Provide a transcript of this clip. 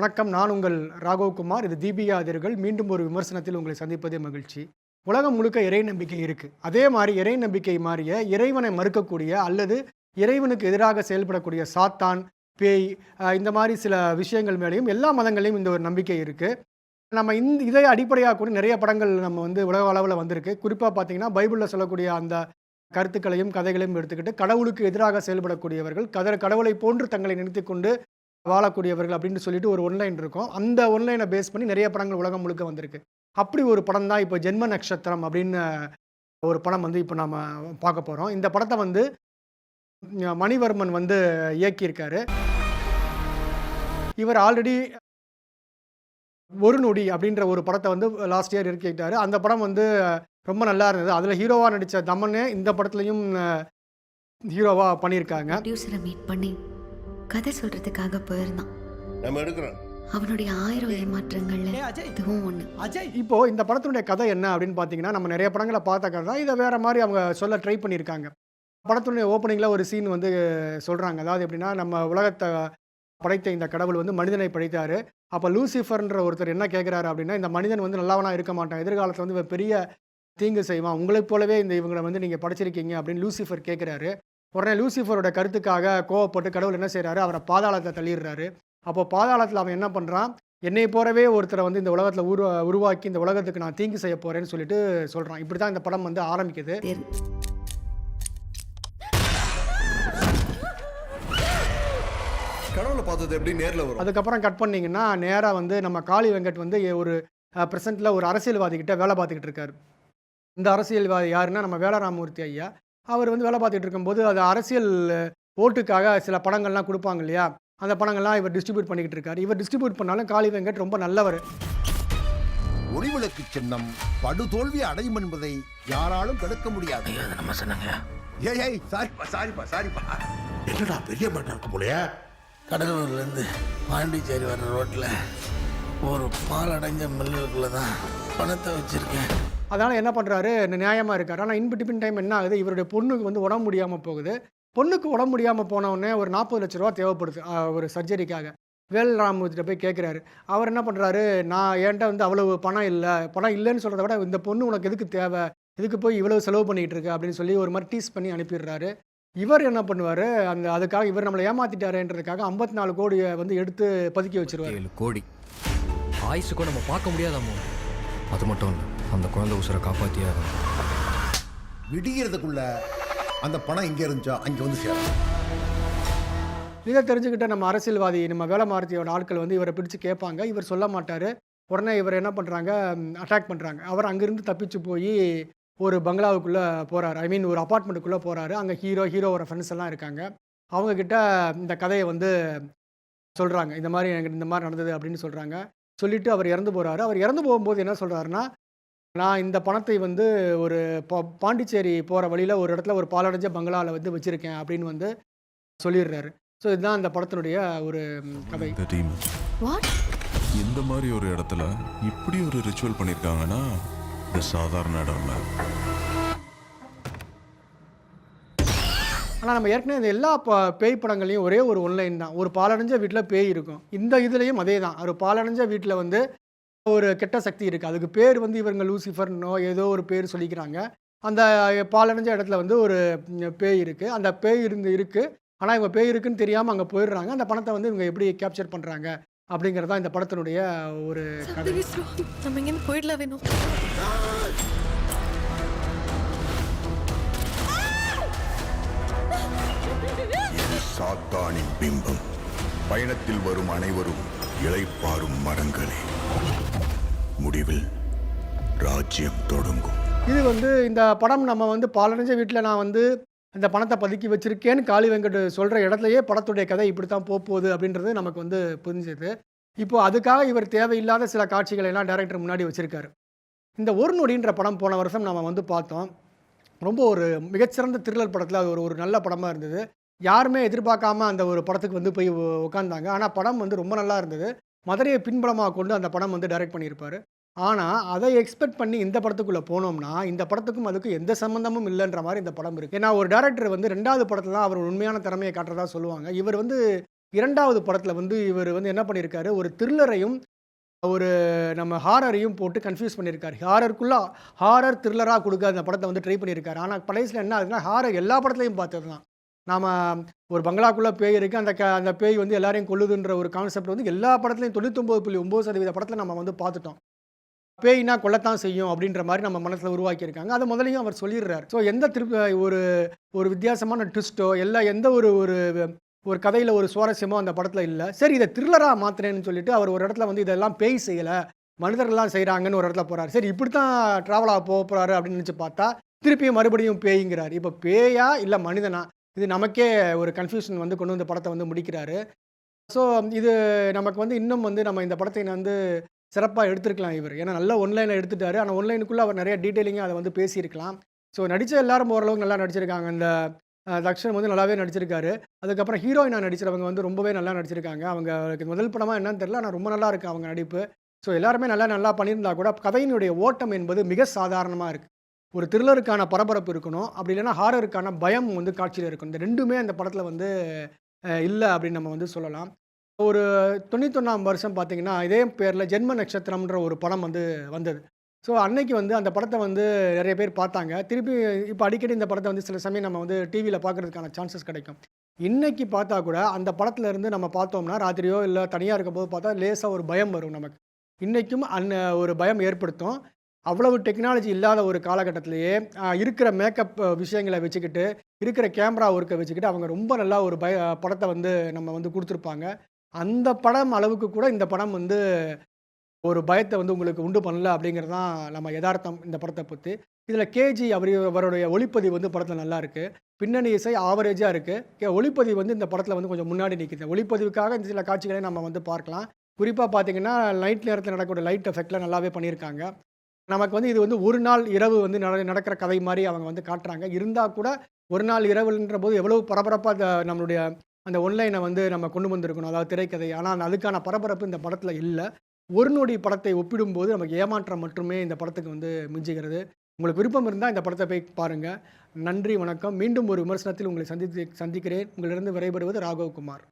வணக்கம். நான் உங்கள் ராகவ் குமார். இது தீபிகா அதிர்கள். மீண்டும் ஒரு விமர்சனத்தில் உங்களை சந்திப்பதே மகிழ்ச்சி. உலகம் முழுக்க இறை நம்பிக்கை இருக்கு. அதே மாரி இறை நம்பிக்கை மாறிய இறைவனை மறுக்கக்கூடிய அல்லது இறைவனுக்கு எதிராக செயல்படக்கூடிய சாத்தான், பேய் இந்த மாரி சில விஷயங்கள் மேலேயும் எல்லா மதங்கள்லயும் இந்த ஒரு நம்பிக்கை இருக்கு. நம்ம இதை அடிப்படையாக கூட நிறைய படங்கள் நம்ம உலக அளவுல வந்திருக்கு. குறிப்பா பார்த்தீங்கன்னா, பைபிள்ல சொல்லக்கூடிய அந்த கருத்துக்களையும், கதைகளையும் எடுத்துக்கிட்டு கடவுளுக்கு எதிராக செயல்படக்கூடியவர்கள், கடவுளை போன்று தங்களை நினைத்துக் கொண்டு வாழக்கூடியவர்கள் அப்படின்னு சொல்லிட்டு ஒரு ஒன்லைன் இருக்கும். அந்த ஒன்லைனை பேஸ் பண்ணி நிறைய படங்கள் உலகம் முழுக்க வந்திருக்கு. அப்படி ஒரு படம் தான் இப்போ ஜென்ம நட்சத்திரம் அப்படின்னு ஒரு படம் இப்போ நாம பார்க்க போறோம். இந்த படத்தை மணிவர்மன் இயக்கியிருக்காரு. இவர் ஆல்ரெடி ஒரு நொடி அப்படின்ற ஒரு படத்தை லாஸ்ட் இயர் இறக்கிட்டாரு. அந்த படம் ரொம்ப நல்லா இருந்தது. அதில் ஹீரோவா நடித்த தமன்னே இந்த படத்துலையும் ஹீரோவா பண்ணியிருக்காங்க. ப்ரொடியூசரை மீட் பண்ணி கதை சொல்றதுக்காக போயிருந்தான். நம்ம எடுக்கிறோம். அவனுடைய 1000 ஏமாற்றங்கள்ல இதுவும் ஒண்ணு. இப்போ இந்த படத்தினுடைய கதை என்ன அப்படின்னு பார்த்தீங்கன்னா, நம்ம நிறைய படங்களை பார்த்த கதை தான். இதை வேற மாதிரி அவங்க சொல்ல ட்ரை பண்ணியிருக்காங்க. படத்தினுடைய ஓப்பனிங்ல ஒரு சீன் சொல்றாங்க. அதாவது எப்படின்னா, நம்ம உலகத்தை படைத்த இந்த கடவுள் மனிதனை படைத்தாரு. அப்போ லூசிஃபர்ன்ற ஒருத்தர் என்ன கேட்குறாரு அப்படின்னா, இந்த மனிதன் நல்லவனா இருக்க மாட்டான், எதிர்காலத்தில் இவன் பெரிய தீங்கு செய்வான், உங்களைப் போலவே இவங்களை நீங்கள் படைச்சிருக்கீங்க அப்படின்னு லூசிஃபர் கேட்குறாரு. உடனே லூசிஃபரோட கருத்துக்காக கோவப்பட்டு கடவுள் என்ன செய்கிறாரு, அவரை பாதாளத்தை தள்ளிடுறாரு. அப்போ பாதாளத்தில் அவன் என்ன பண்ணுறான், என்னை போலவே ஒருத்தரை இந்த உலகத்தில் உருவாக்கி இந்த உலகத்துக்கு நான் தீங்கு செய்ய போகிறேன்னு சொல்லிட்டு சொல்கிறான். இப்படி தான் இந்த படம் ஆரம்பிக்குது. கடவுளை பார்த்தது எப்படி நேரில் வரும். அதுக்கப்புறம் கட் பண்ணிங்கன்னா நேராக நம்ம காளி வெங்கட் ஒரு ப்ரெசென்ட்டில் ஒரு அரசியல்வாதி கிட்ட வேலை பார்த்துக்கிட்டு இருக்காரு. இந்த அரசியல்வாதி யாருன்னா நம்ம வேலராமூர்த்தி ஐயா. அவர் வேலை பார்த்துட்டு இருக்கும்போது அது அரசியல் ஓட்டுக்காக சில படங்கள்லாம் கொடுப்பாங்க இல்லையா, அந்த படங்கள்லாம் இவர் டிஸ்ட்ரிபியூட் பண்ணிக்கிட்டு இருக்காரு. இவர் டிஸ்ட்ரிபியூட் பண்ணாலும் காளி வெங்கட் ரொம்ப நல்லவர். ஒளிவிளக்கு சின்னம் படுதோல்வி அடையும் என்பதை யாராலும் தடுக்க முடியாது. நம்ம சொன்னாங்க. ஏய் சாரிப்பா. என்னடா பெரிய பட்டம் இருக்க போலையா? கடலூர்லேருந்து பாண்டிச்சேரி வர்ற ரோட்டில் ஒரு பால் அடைஞ்ச மில்லுக்குள்ளே தான் பணத்தை வச்சுருக்கேன். அதனால் என்ன பண்ணுறாரு, நியாயமாக இருக்கார். ஆனால் இன்பிட்வீன் டைம் என்ன ஆகுது, இவருடைய பொண்ணுக்கு உடம்பு முடியாமல் போகுது. பொண்ணுக்கு உடம்பு முடியாமல் போனவுடனே ஒரு 40 லட்ச ரூபா தேவைப்படுது ஒரு சர்ஜரிக்காக. வேல்ராமூர்த்திட்ட போய் கேட்குறாரு. அவர் என்ன பண்ணுறாரு, நான் என்கிட்ட அவ்வளவு பணம் இல்லைன்னு சொல்கிறத விட இந்த பொண்ணு உனக்கு எதுக்கு தேவை, இதுக்கு போய் இவ்வளவு செலவு பண்ணிகிட்டு இருக்கு அப்படின்னு சொல்லி ஒரு மாதிரி டீஸ் பண்ணி அனுப்பிடுறாரு. இவர் என்ன பண்ணுவார், அதுக்காக இவர் நம்மளை ஏமாற்றிட்டாருன்றதுக்காக 54 கோடியை எடுத்து பதுக்கி வச்சிருவார். 7 கோடி ஆயுசுக்கும் நம்ம பார்க்க முடியாதாமோ. அது மட்டும் இல்லை, அந்த குழந்தை உசுரை காப்பாற்றியாக விடியறதுக்குள்ள அந்த பணம் எங்கே இருந்துச்சோ அங்கே சேரும். இதை தெரிஞ்சுக்கிட்ட நம்ம அரசியல்வாதி நம்ம வேலமாரத்தியோட ஆட்கள் இவரை பிடிச்சு கேட்பாங்க. இவர் சொல்ல மாட்டார். உடனே இவர் என்ன பண்ணுறாங்க, அட்டாக் பண்ணுறாங்க. அவர் அங்கேருந்து தப்பிச்சு போய் ஒரு பங்களாவுக்குள்ளே போகிறாரு. ஐ மீன் ஒரு அப்பார்ட்மெண்ட்டுக்குள்ளே போகிறாரு. அங்கே ஹீரோவோட ஃப்ரெண்ட்ஸ் எல்லாம் இருக்காங்க. அவங்கக்கிட்ட இந்த கதையை சொல்கிறாங்க. இந்த மாதிரி எனக்கு இந்த மாதிரி நடந்தது அப்படின்னு சொல்கிறாங்க. சொல்லிவிட்டு அவர் இறந்து போகிறாரு. அவர் இறந்து போகும்போது என்ன சொல்கிறாருன்னா, நான் இந்த பணத்தை ஒரு பாண்டிச்சேரி போகிற வழியில் ஒரு இடத்துல ஒரு பாலடைஞ்ச பங்களாவில் வச்சுருக்கேன் அப்படின்னு சொல்லிடுறாரு. ஸோ இதுதான் இந்த படத்தினுடைய ஒரு கதை. இந்த மாதிரி ஒரு இடத்துல இப்படி ஒரு ரிச்சுவல் பண்ணியிருக்காங்கன்னா இது சாதாரண இடம் இல்லை. ஆனால் நம்ம ஏற்கனவே இந்த எல்லா பேய் படங்கள்லையும் ஒரே ஒரு ஒன்லைன் தான், ஒரு பாலடைஞ்ச வீட்டில் பேய் இருக்கும். இந்த இதுலேயும் அதே தான், ஒரு பாலடைஞ்ச வீட்டில் ஒரு கெட்ட சக்தி இருக்குது. அதுக்கு பேர் இவங்க லூசிஃபர்னோ ஏதோ ஒரு பேர் சொல்லிக்கிறாங்க. அந்த பாலடைஞ்ச இடத்துல ஒரு பேய் இருக்குது. அந்த பேய் இருக்குது. ஆனால் இவங்க பேய் இருக்குன்னு தெரியாமல் அங்கே போயிடுறாங்க. அந்த பணத்தை இவங்க எப்படி கேப்சர் பண்ணுறாங்க அப்படிங்கிறது தான் இந்த படத்தினுடைய ஒரு கதை. நம்ம இங்கே போயிடலாம் வேணும். சாத்தானின் பிம்பம் பயணத்தில் வரும் அனைவரும் இளைப்பாறும் மரங்களே, முடிவில் ராஜ்யம் தொடங்கும். இது இந்த படம் நம்ம பாலடைஞ்ச வீட்டில் நான் இந்த பணத்தை பதுக்கி வச்சிருக்கேன்னு காளி வெங்கட் சொல்கிற இடத்துலையே படத்துடைய கதை இப்படி தான் போகுது அப்படின்றது நமக்கு புரிஞ்சுது. இப்போது அதுக்காக இவர் தேவையில்லாத சில காட்சிகளை எல்லாம் டைரக்டர் முன்னாடி வச்சுருக்காரு. இந்த ஒரு நொடின்ற படம் போன வருஷம் நம்ம பார்த்தோம். ரொம்ப ஒரு மிகச்சிறந்த த்ரில்லர் படத்தில் அது ஒரு நல்ல படமாக இருந்தது. யாருமே எதிர்பார்க்காம அந்த ஒரு படத்துக்கு போய் உட்காந்தாங்க. ஆனால் படம் ரொம்ப நல்லா இருந்தது. மதுரையை பின்புலமாக கொண்டு அந்த படம் டைரக்ட் பண்ணியிருப்பார். ஆனால் அதை எக்ஸ்பெக்ட் பண்ணி இந்த படத்துக்குள்ளே போனோம்னா இந்த படத்துக்கும் அதுக்கும் எந்த சம்மந்தமும் இல்லைன்ற மாதிரி இந்த படம் இருக்குது. ஏன்னா ஒரு டேரக்டர் 2வது படத்தில் தான் அவர் உண்மையான திறமையை காட்டுறதா சொல்லுவாங்க. இவர் 2வது படத்தில் வந்து இவர் வந்து என்ன பண்ணியிருக்காரு, ஒரு த்ரில்லரையும் ஒரு நம்ம ஹாரரையும் போட்டு கன்ஃபியூஸ் பண்ணியிருக்காரு. ஹாரர் த்ரில்லராக கொடுக்க அந்த படத்தை வந்து ட்ரை பண்ணியிருக்காரு. ஆனால் பழையசில் என்ன ஆகுதுன்னா, ஹாரர் எல்லா படத்துலையும் பார்த்தது தான். நாம ஒரு பங்களாக்குள்ளே பேய் இருக்குது, அந்த பேய் வந்து எல்லாரையும் கொல்லுதுன்ற ஒரு கான்செப்ட் வந்து எல்லா படத்துலையும் 99.9% படத்தில் நம்ம வந்து பார்த்துட்டோம். பேய்னா கொல்லத்தான் செய்யும் அப்படின்ற மாதிரி நம்ம மனசில் உருவாக்கியிருக்காங்க. அதை முதலையும் அவர் சொல்லிடுறாரு. ஸோ எந்த ஒரு ஒரு வித்தியாசமான ட்விஸ்ட்டோ எந்த ஒரு கதையில் ஒரு சுவாரஸ்யமோ அந்த படத்தில் இல்லை. சரி, இதை த்ரில்லராக மாற்றுறேன்னு சொல்லிட்டு அவர் ஒரு இடத்துல வந்து இதெல்லாம் பேய் செய்யலை, மனிதர்கள்லாம் செய்கிறாங்கன்னு ஒரு இடத்துல போகிறார். சரி, இப்படி தான் ட்ராவலாக போகிறாரு அப்படின்னு நினச்சி பார்த்தா திருப்பியும் மறுபடியும் பேய்ங்கிறார். இப்போ பேயா இல்லை மனிதனா, இது நமக்கே ஒரு கன்ஃபியூஷன் வந்து கொண்டு வந்து படத்தை வந்து முடிக்கிறாரு. ஸோ இது நமக்கு வந்து இன்னும் வந்து நம்ம இந்த படத்தை வந்து சிறப்பாக எடுத்திருக்கலாம் இவர். ஏன்னா நல்ல ஒன்லைனை எடுத்துட்டாரு. ஆனால் ஒன்லைனுக்குள்ளே அவர் நிறைய டீட்டெயிலிங்காக அதை வந்து பேசியிருக்கலாம். ஸோ நடித்த எல்லாரும் ஓரளவுக்கு நல்லா நடிச்சிருக்காங்க. இந்த தக்ஷன் வந்து நல்லாவே நடிச்சிருக்காரு. அதுக்கப்புறம் ஹீரோயினாக நடிச்சிருவங்க வந்து ரொம்பவே நல்லா நடிச்சிருக்காங்க. அவங்களுக்கு முதல் படமாக என்னன்னு தெரியல, ஆனால் ரொம்ப நல்லா இருக்குது அவங்க நடிப்பு. ஸோ எல்லாருமே நல்லா பண்ணியிருந்தா கூட கதையினுடைய ஓட்டம் என்பது மிக சாதாரணமாக இருக்குது. ஒரு த்ரில்லருக்கான பரபரப்பு இருக்கணும், அப்படி இல்லைன்னா ஹாரருக்கான பயம் வந்து காட்சியில் இருக்கணும். இந்த ரெண்டுமே அந்த படத்தில் வந்து இல்லை அப்படின்னு நம்ம வந்து சொல்லலாம். ஒரு 91ஆம் வருஷம் பார்த்தீங்கன்னா இதே பேரில் ஜென்ம நட்சத்திரம்ன்ற ஒரு படம் வந்து வந்தது. ஸோ அன்னைக்கு வந்து அந்த படத்தை வந்து நிறைய பேர் பார்த்தாங்க. திருப்பி இப்போ அடிக்கடி இந்த படத்தை வந்து சில சமயம் நம்ம வந்து டிவியில் பார்க்குறதுக்கான சான்சஸ் கிடைக்கும். இன்றைக்கி பார்த்தா கூட அந்த படத்துலேருந்து நம்ம பார்த்தோம்னா ராத்திரியோ இல்லை தனியாக இருக்கும்போது பார்த்தா லேசாக ஒரு பயம் வரும் நமக்கு. இன்றைக்கும் ஒரு பயம் ஏற்படுத்தும். அவ்வளவு டெக்னாலஜி இல்லாத ஒரு காலகட்டத்திலேயே இருக்கிற மேக்கப் விஷயங்களை வச்சுக்கிட்டு, இருக்கிற கேமரா ஒர்க்கை வச்சுக்கிட்டு அவங்க ரொம்ப நல்லா ஒரு படத்தை வந்து நம்ம வந்து கொடுத்துருப்பாங்க. அந்த படம் அளவுக்கு கூட இந்த படம் வந்து ஒரு பயத்தை வந்து உங்களுக்கு உண்டு பண்ணல அப்படிங்கிறது தான் நம்ம யதார்த்தம் இந்த படத்தை பற்றி. இதில் கேஜி அவருடைய ஒளிப்பதிவு வந்து படத்தில் நல்லா இருக்குது. பின்னணி இசை ஆவரேஜாக இருக்குது. ஒளிப்பதிவு வந்து இந்த படத்தில் வந்து கொஞ்சம் முன்னாடி நிற்குது. ஒளிப்பதிவுக்காக இந்த சில காட்சிகளை நம்ம வந்து பார்க்கலாம். குறிப்பாக பார்த்தீங்கன்னா நைட் நேரத்தில் நடக்கக்கூடிய லைட் எஃபெக்ட்லாம் நல்லாவே பண்ணியிருக்காங்க. நமக்கு வந்து இது வந்து ஒரு நாள் இரவு வந்து நடக்கிற கதை மாதிரி அவங்க வந்து காட்டுறாங்க. இருந்தால் கூட ஒரு நாள் இரவுன்ற போது எவ்வளோ பரபரப்பாக நம்மளுடைய அந்த ஒன்லைனை வந்து நம்ம கொண்டு வந்திருக்கணும், அதாவது திரைக்கதை. ஆனால் அதுக்கான பரபரப்பு இந்த படத்தில் இல்லை. ஒரு நொடி படத்தை ஒப்பிடும்போது நமக்கு ஏமாற்றம் மட்டுமே இந்த படத்துக்கு வந்து மிஞ்சுகிறது. உங்களுக்கு விருப்பம் இருந்தால் இந்த படத்தை போய் பாருங்கள். நன்றி, வணக்கம். மீண்டும் ஒரு விமர்சனத்தில் உங்களை சந்திக்கிறேன். உங்களிடம் விடைபெறுவது ராகவ் குமார்.